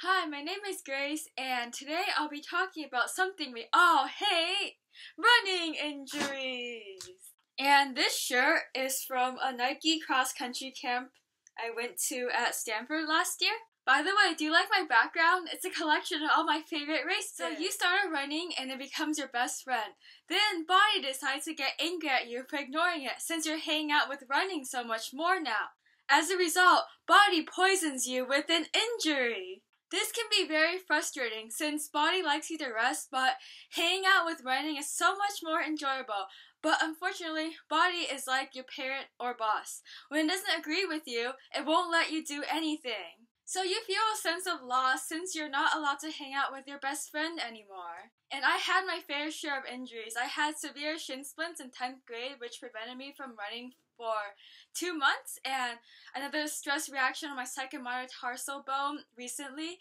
Hi, my name is Grace, and today I'll be talking about something we all hate, running injuries. And this shirt is from a Nike cross-country camp I went to at Stanford last year. By the way, do you like my background? It's a collection of all my favorite races. So you started running and it becomes your best friend. Then Body decides to get angry at you for ignoring it since you're hanging out with running so much more now. As a result, Body poisons you with an injury. This can be very frustrating since Body likes you to rest, but hanging out with running is so much more enjoyable. But unfortunately, Body is like your parent or boss. When it doesn't agree with you, it won't let you do anything. So you feel a sense of loss since you're not allowed to hang out with your best friend anymore. And I had my fair share of injuries. I had severe shin splints in 10th grade, which prevented me from running for 2 months, and another stress reaction on my second metatarsal bone recently.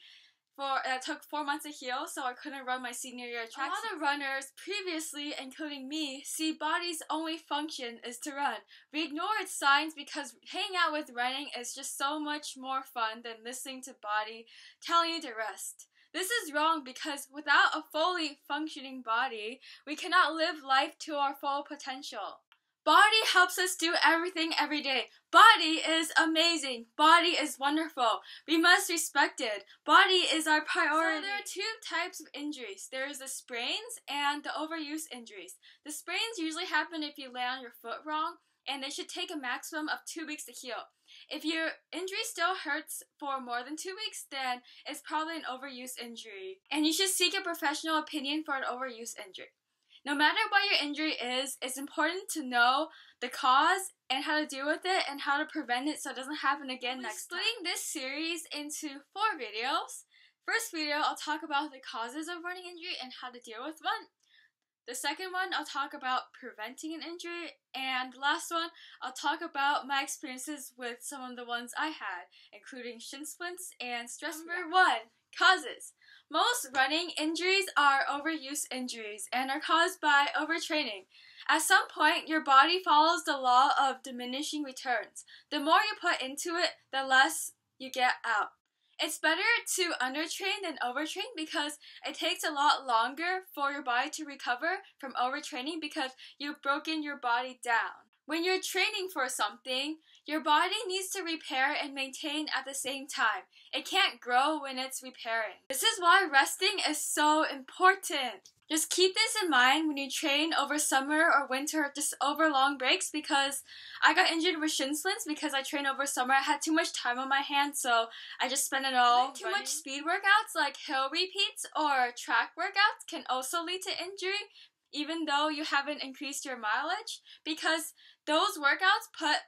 It took 4 months to heal, so I couldn't run my senior year track. A lot of runners previously, including me, see Body's only function is to run. We ignore its signs because hanging out with running is just so much more fun than listening to Body telling you to rest. This is wrong because without a fully functioning body, we cannot live life to our full potential. Body helps us do everything every day. Body is amazing. Body is wonderful. We must respect it. Body is our priority. So there are two types of injuries. There is the sprains and the overuse injuries. The sprains usually happen if you lay on your foot wrong, and they should take a maximum of 2 weeks to heal. If your injury still hurts for more than 2 weeks, then it's probably an overuse injury. And you should seek a professional opinion for an overuse injury. No matter what your injury is, it's important to know the cause and how to deal with it and how to prevent it so it doesn't happen again next time. Splitting this series into 4 videos. First video, I'll talk about the causes of running injury and how to deal with one. The second one, I'll talk about preventing an injury. And the last one, I'll talk about my experiences with some of the ones I had, including shin splints and stress. Number 1, causes. Most running injuries are overuse injuries and are caused by overtraining. At some point, your body follows the law of diminishing returns. The more you put into it, the less you get out. It's better to undertrain than overtrain because it takes a lot longer for your body to recover from overtraining because you've broken your body down. When you're training for something, your body needs to repair and maintain at the same time. It can't grow when it's repairing. This is why resting is so important. Just keep this in mind when you train over summer or winter or just over long breaks, because I got injured with shin splints because I trained over summer. I had too much time on my hands, so I just spent it all running. Too much speed workouts like hill repeats or track workouts can also lead to injury, even though you haven't increased your mileage, because those workouts put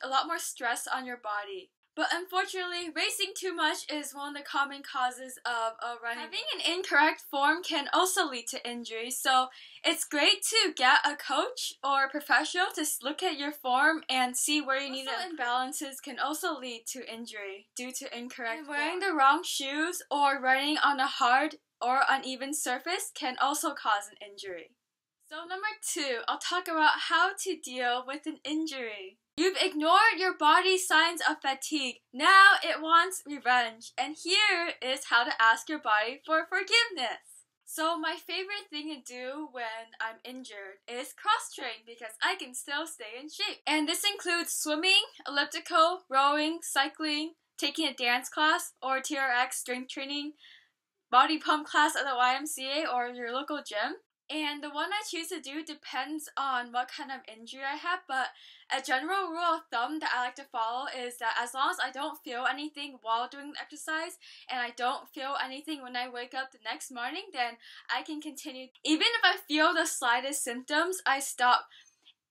a lot more stress on your body. But unfortunately, racing too much is one of the common causes of running. Having an incorrect form can also lead to injury, so it's great to get a coach or a professional to look at your form and see where you need it. Imbalances can also lead to injury due to incorrect form. Wearing the wrong shoes or running on a hard or uneven surface can also cause an injury. So number 2, I'll talk about how to deal with an injury. You've ignored your body's signs of fatigue. Now it wants revenge. And here is how to ask your body for forgiveness. So my favorite thing to do when I'm injured is cross-train because I can still stay in shape. And this includes swimming, elliptical, rowing, cycling, taking a dance class or TRX strength training, body pump class at the YMCA or your local gym. And the one I choose to do depends on what kind of injury I have, but a general rule of thumb that I like to follow is that as long as I don't feel anything while doing the exercise and I don't feel anything when I wake up the next morning, then I can continue. Even if I feel the slightest symptoms, I stop.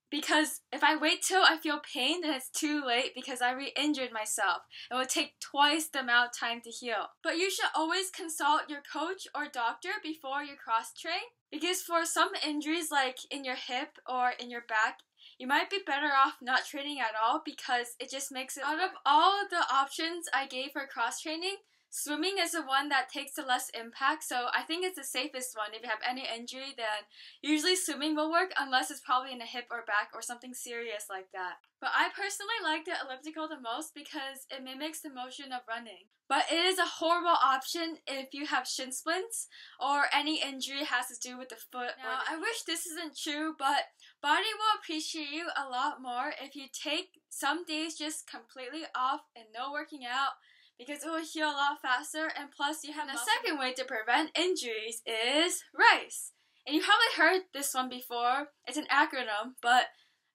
Because if I wait till I feel pain, then it's too late because I re-injured myself. It will take twice the amount of time to heal. But you should always consult your coach or doctor before you cross-train, because for some injuries like in your hip or in your back, you might be better off not training at all because it just makes it. Out of all the options I gave for cross-training, swimming is the one that takes the less impact, so I think it's the safest one. If you have any injury, then usually swimming will work unless it's probably in the hip or back or something serious like that. But I personally like the elliptical the most because it mimics the motion of running. But it is a horrible option if you have shin splints or any injury has to do with the foot. Now, I wish this isn't true, but body will appreciate you a lot more if you take some days just completely off and no working out, because it will heal a lot faster, and plus you have the second way to prevent injuries is RICE. And you probably heard this one before. It's an acronym, but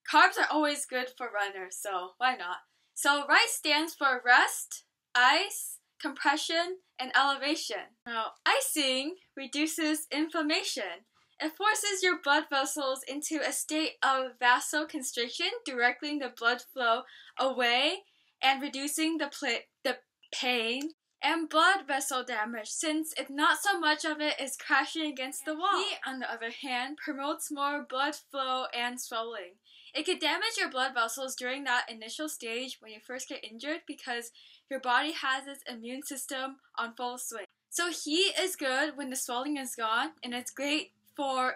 carbs are always good for runners, so why not? So RICE stands for rest, ice, compression, and elevation. Now, icing reduces inflammation. It forces your blood vessels into a state of vasoconstriction, directing the blood flow away and reducing the pain and blood vessel damage, since if not so much of it is crashing against the wall. Heat, on the other hand, promotes more blood flow and swelling. It could damage your blood vessels during that initial stage when you first get injured because your body has its immune system on full swing. So heat is good when the swelling is gone, and it's great for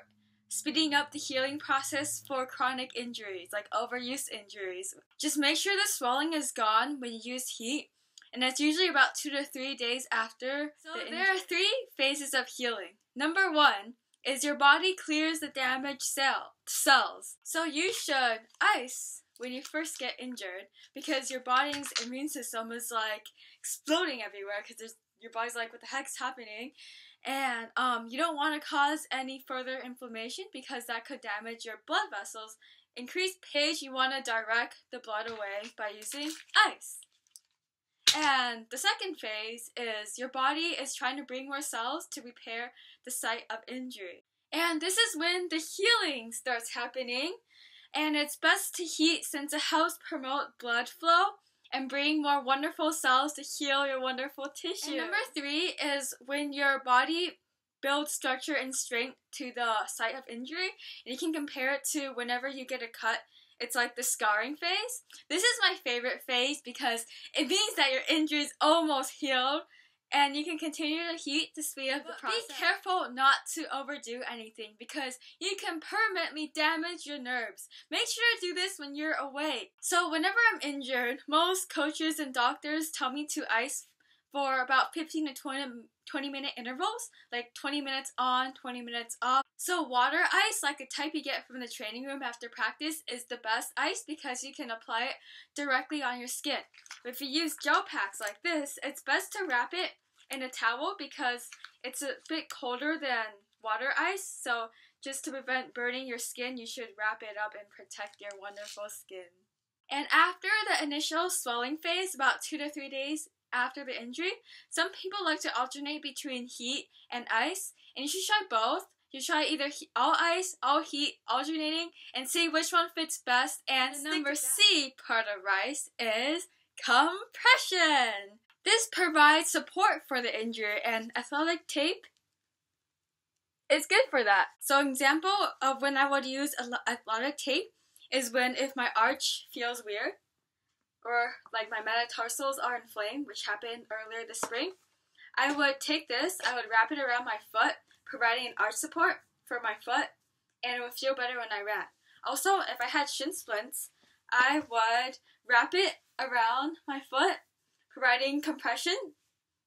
speeding up the healing process for chronic injuries, like overuse injuries. Just make sure the swelling is gone when you use heat, and it's usually about 2 to 3 days after the injury. There are 3 phases of healing. Number 1 is your body clears the damaged cells. So you should ice when you first get injured because your body's immune system is like exploding everywhere because your body's like, what the heck's happening? And you don't want to cause any further inflammation because that could damage your blood vessels. Increased pH, you want to direct the blood away by using ice. And the second phase is your body is trying to bring more cells to repair the site of injury. And this is when the healing starts happening. And it's best to heat since it helps promote blood flow and bring more wonderful cells to heal your wonderful tissue. And number 3 is when your body builds structure and strength to the site of injury. And you can compare it to whenever you get a cut. It's like the scarring phase. This is my favorite phase because it means that your injury is almost healed and you can continue to heat to speed up the process. Be careful not to overdo anything because you can permanently damage your nerves. Make sure to do this when you're awake. So whenever I'm injured, most coaches and doctors tell me to ice for about 15 to 20 minute intervals, like 20 minutes on, 20 minutes off. So water ice, like the type you get from the training room after practice, is the best ice because you can apply it directly on your skin. But if you use gel packs like this, it's best to wrap it in a towel because it's a bit colder than water ice. So just to prevent burning your skin, you should wrap it up and protect your wonderful skin. And after the initial swelling phase, about 2 to 3 days after the injury, some people like to alternate between heat and ice, and you should try both. You try either all ice, all heat, alternating, and see which one fits best. And the number C part of RICE is compression. This provides support for the injury, and athletic tape is good for that. So an example of when I would use athletic tape is when if my arch feels weird, or like my metatarsals are inflamed, which happened earlier this spring, I would take this, I would wrap it around my foot, providing an arch support for my foot, and it would feel better when I ran. Also, if I had shin splints, I would wrap it around my foot, providing compression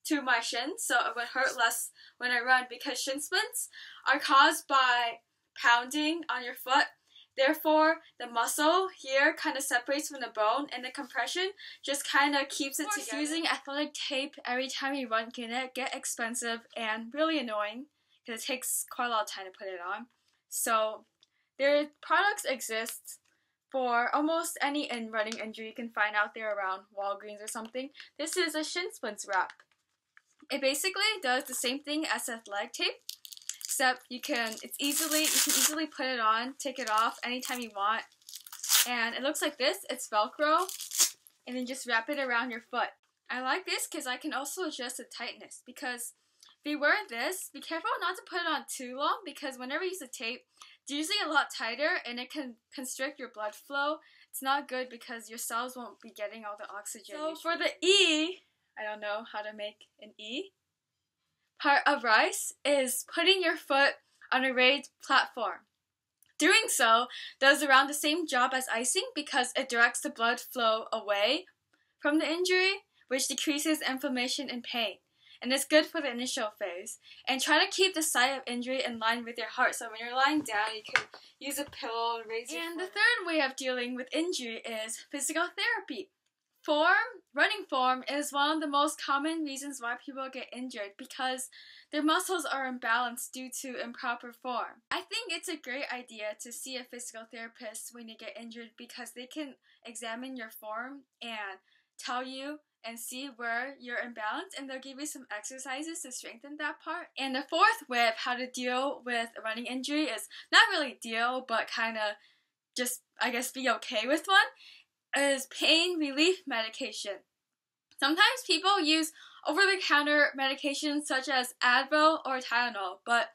to my shins, so it would hurt less when I run, because shin splints are caused by pounding on your foot. Therefore, the muscle here kind of separates from the bone, and the compression just kind of keeps it together. Using athletic tape every time you run can get expensive and really annoying because it takes quite a lot of time to put it on. So, their products exist for almost any running injury you can find out there around Walgreens or something. This is a shin splints wrap. It basically does the same thing as athletic tape, except you can easily put it on, take it off anytime you want. And it looks like this. It's Velcro, and then just wrap it around your foot. I like this because I can also adjust the tightness, because if you wear this, be careful not to put it on too long, because whenever you use the tape, it's usually a lot tighter and it can constrict your blood flow. It's not good because your cells won't be getting all the oxygen. So for the E, I don't know how to make an E. Part of rice is putting your foot on a raised platform. Doing so does around the same job as icing because it directs the blood flow away from the injury, which decreases inflammation and pain. And it's good for the initial phase. And try to keep the site of injury in line with your heart. So when you're lying down, you can use a pillow and raise your foot. And the third way of dealing with injury is physical therapy. Running form is one of the most common reasons why people get injured because their muscles are imbalanced due to improper form. I think it's a great idea to see a physical therapist when you get injured because they can examine your form and tell you and see where you're imbalanced, and they'll give you some exercises to strengthen that part. And the fourth way of how to deal with a running injury is not really deal, but kind of just, I guess, be okay with one, is pain relief medication. Sometimes people use over-the-counter medications such as Advil or Tylenol, but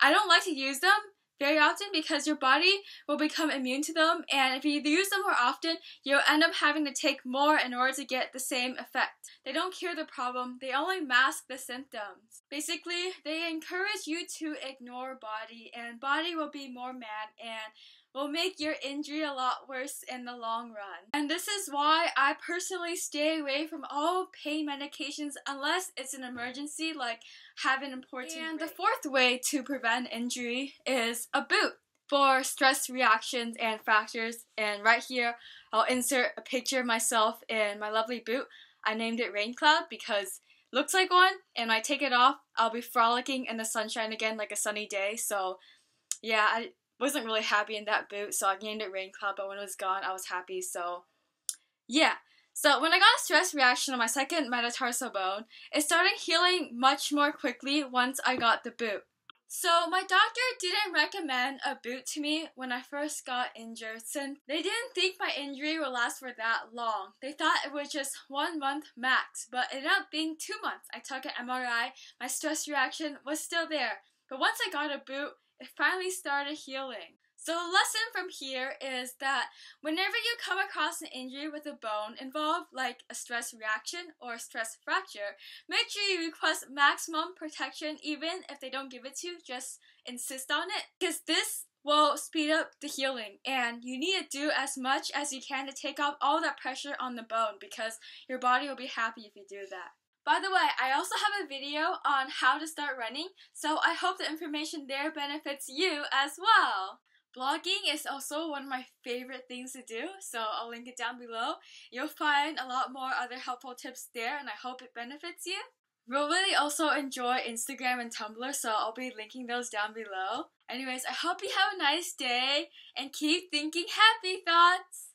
I don't like to use them very often because your body will become immune to them, and if you use them more often, you'll end up having to take more in order to get the same effect. They don't cure the problem, they only mask the symptoms. Basically, they encourage you to ignore body, and body will be more mad and will make your injury a lot worse in the long run. And this is why I personally stay away from all pain medications unless it's an emergency, like have an important break. And the fourth way to prevent injury is a boot for stress reactions and fractures. And right here, I'll insert a picture of myself in my lovely boot. I named it Rain Cloud because it looks like one, and when I take it off, I'll be frolicking in the sunshine again like a sunny day. So yeah, I wasn't really happy in that boot, so I named it Rain Cloud, but when it was gone, I was happy, so yeah. So when I got a stress reaction on my second metatarsal bone, it started healing much more quickly once I got the boot. So my doctor didn't recommend a boot to me when I first got injured since they didn't think my injury would last for that long. They thought it was just 1 month max, but it ended up being 2 months. I took an MRI, my stress reaction was still there, but once I got a boot, it finally started healing. So the lesson from here is that whenever you come across an injury with a bone involved, like a stress reaction or a stress fracture, make sure you request maximum protection even if they don't give it to you. Just insist on it, because this will speed up the healing, and you need to do as much as you can to take off all that pressure on the bone because your body will be happy if you do that. By the way, I also have a video on how to start running, so I hope the information there benefits you as well. Blogging is also one of my favorite things to do, so I'll link it down below. You'll find a lot more other helpful tips there, and I hope it benefits you. Really also enjoy Instagram and Tumblr, so I'll be linking those down below. Anyways, I hope you have a nice day, and keep thinking happy thoughts!